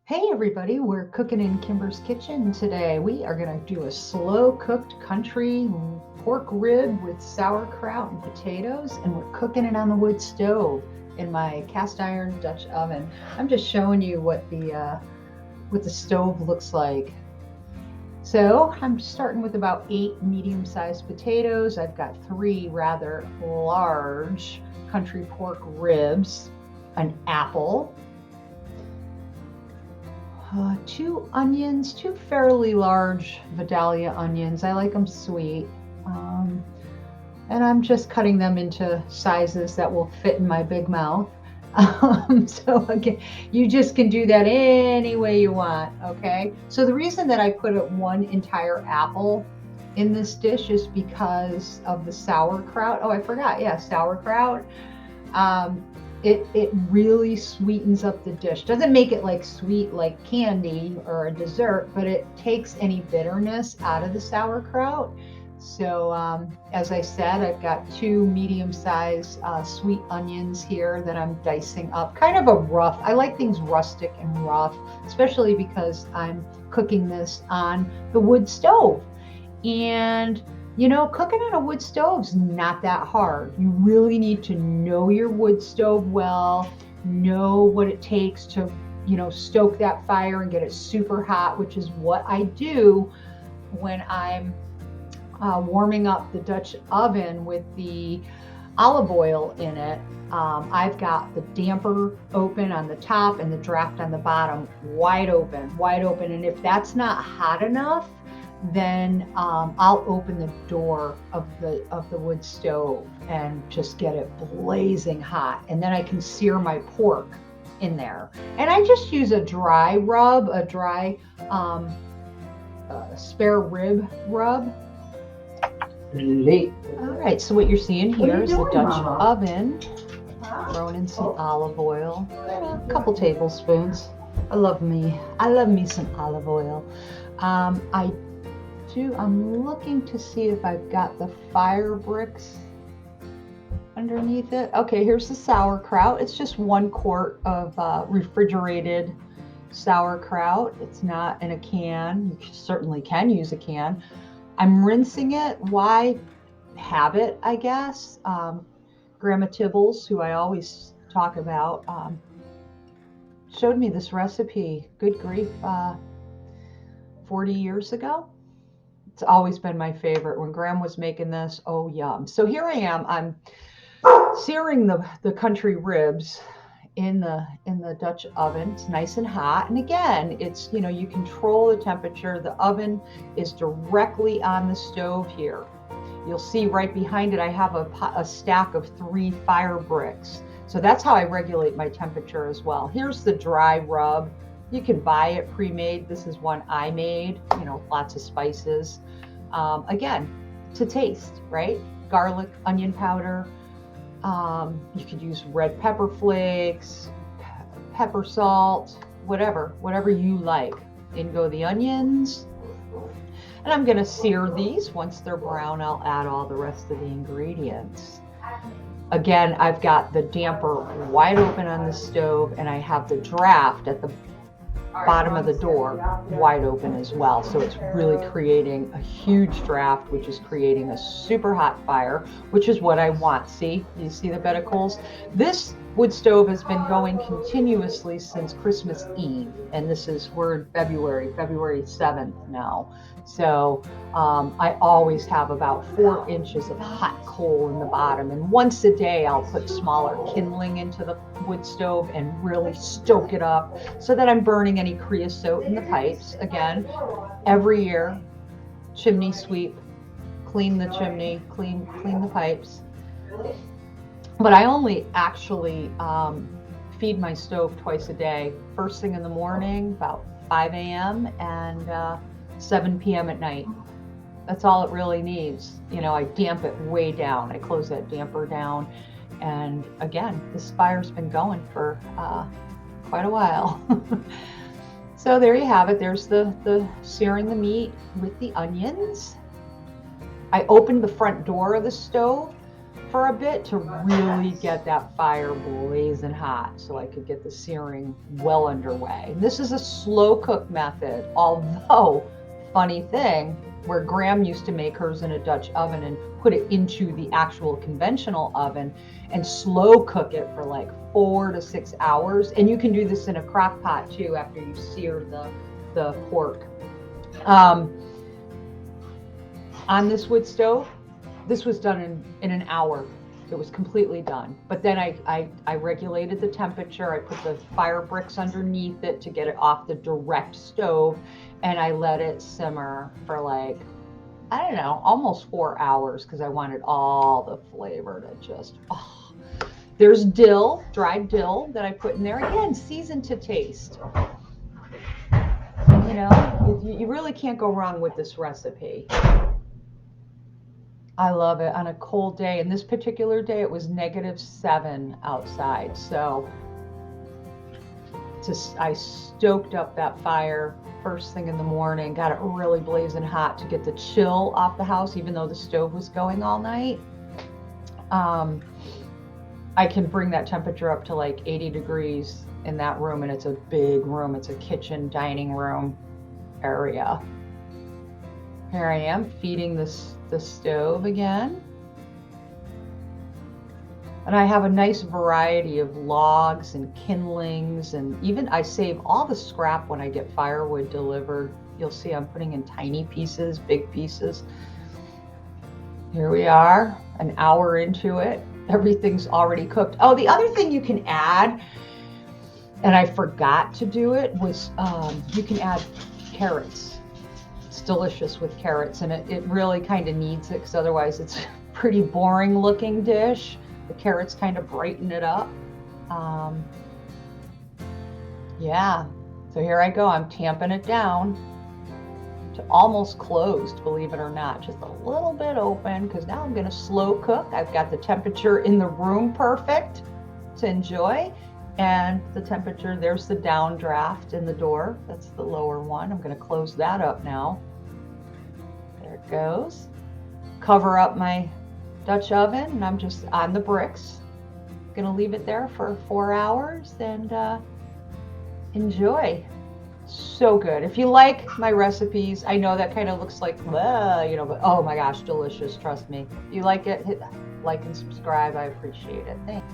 Hey everybody, we're cooking in Kimber's kitchen today. We are going to do a slow cooked country pork rib with sauerkraut and potatoes, and we're cooking it on the wood stove in my cast iron Dutch oven. I'm just showing you what the stove looks like. So I'm starting with about 8 medium-sized potatoes. I've got 3 rather large country pork ribs, an apple, 2 onions, 2 fairly large Vidalia onions. I like them sweet. And I'm just cutting them into sizes that will fit in my big mouth. So again, you just can do that any way you want, okay? So the reason that I put 1 entire apple in this dish is because of the sauerkraut. Oh, I forgot, yeah, sauerkraut. It really sweetens up the dish. Doesn't make it like sweet like candy or a dessert, but it takes any bitterness out of the sauerkraut. So as I said, I've got 2 medium-sized sweet onions here that I'm dicing up. Kind of a rough, I like things rustic and rough, especially because I'm cooking this on the wood stove. And you know, cooking on a wood stove's not that hard. You really need to know your wood stove well, know what it takes to, stoke that fire and get it super hot, which is what I do when I'm warming up the Dutch oven with the olive oil in it. I've got the damper open on the top and the draft on the bottom, wide open. And if that's not hot enough, then I'll open the door of the wood stove and just get it blazing hot, and then I can sear my pork in there. And I just use a dry rub, a dry spare rib rub. All right, so what you're seeing here is the Dutch oven. Throwing in some olive oil, a couple tablespoons. I love me some olive oil. I'm looking to see if I've got the fire bricks underneath it. Okay, here's the sauerkraut. It's just 1 quart of refrigerated sauerkraut. It's not in a can. You certainly can use a can. I'm rinsing it. Why? Habit, I guess. Grandma Tibbals, who I always talk about, showed me this recipe, good grief, 40 years ago. It's always been my favorite. When Grandma was making this, oh yum. So here I am, I'm searing the country ribs in the Dutch oven. It's nice and hot. And again, it's, you control the temperature. The oven is directly on the stove here. You'll see right behind it, I have a stack of 3 fire bricks. So that's how I regulate my temperature as well. Here's the dry rub. You can buy it pre-made. This is one I made, lots of spices. Again, to taste, right? Garlic, onion powder. You could use red pepper flakes, pepper salt, whatever you like. In go the onions. And I'm gonna sear these. Once they're brown, I'll add all the rest of the ingredients. Again, I've got the damper wide open on the stove, and I have the draft at the bottom of the door wide open as well. So it's really creating a huge draft, which is creating a super hot fire, which is what I want. See, you see the bed of coals? This wood stove has been going continuously since Christmas Eve, and we're in February 7th now. So I always have about 4 inches of hot coal in the bottom, and once a day I'll put smaller kindling into the wood stove and really stoke it up so that I'm burning any creosote in the pipes. Again, every year, chimney sweep, clean the chimney, clean the pipes. But I only actually feed my stove twice a day. First thing in the morning, about 5 a.m. and 7 p.m. at night. That's all it really needs. I damp it way down. I close that damper down. And again, this fire's been going for quite a while. So there you have it. There's the searing the meat with the onions. I opened the front door of the stove for a bit to really get that fire blazing hot so I could get the searing well underway. This is a slow cook method, although, funny thing, where Graham used to make hers in a Dutch oven and put it into the actual conventional oven and slow cook it for like 4 to 6 hours. And you can do this in a crock pot too after you sear the pork. On this wood stove, this was done in an hour. It was completely done. But then I regulated the temperature. I put the fire bricks underneath it to get it off the direct stove. And I let it simmer for like, I don't know, almost 4 hours because I wanted all the flavor to just, oh. There's dill, dried dill that I put in there. Again, seasoned to taste. You know, you really can't go wrong with this recipe. I love it on a cold day. And this particular day, it was -7 outside. So I stoked up that fire first thing in the morning, got it really blazing hot to get the chill off the house, even though the stove was going all night. I can bring that temperature up to like 80 degrees in that room, and it's a big room. It's a kitchen, dining room area. Here I am feeding the stove again. And I have a nice variety of logs and kindlings, and even I save all the scrap when I get firewood delivered. You'll see I'm putting in tiny pieces, big pieces. Here we are, an hour into it. Everything's already cooked. Oh, the other thing you can add, and I forgot to do it, was you can add carrots. It's delicious with carrots, and it really kind of needs it because otherwise it's a pretty boring looking dish. The carrots kind of brighten it up. Yeah, so here I go. I'm tamping it down to almost closed, believe it or not. Just a little bit open because now I'm going to slow cook. I've got the temperature in the room perfect to enjoy. And the temperature, there's the downdraft in the door. That's the lower one. I'm going to close that up now. There it goes. Cover up my Dutch oven, and I'm just on the bricks. Gonna leave it there for 4 hours and enjoy. So good. If you like my recipes, I know that kind of looks like, you know, but oh my gosh, delicious. Trust me. If you like it, hit like and subscribe. I appreciate it. Thanks.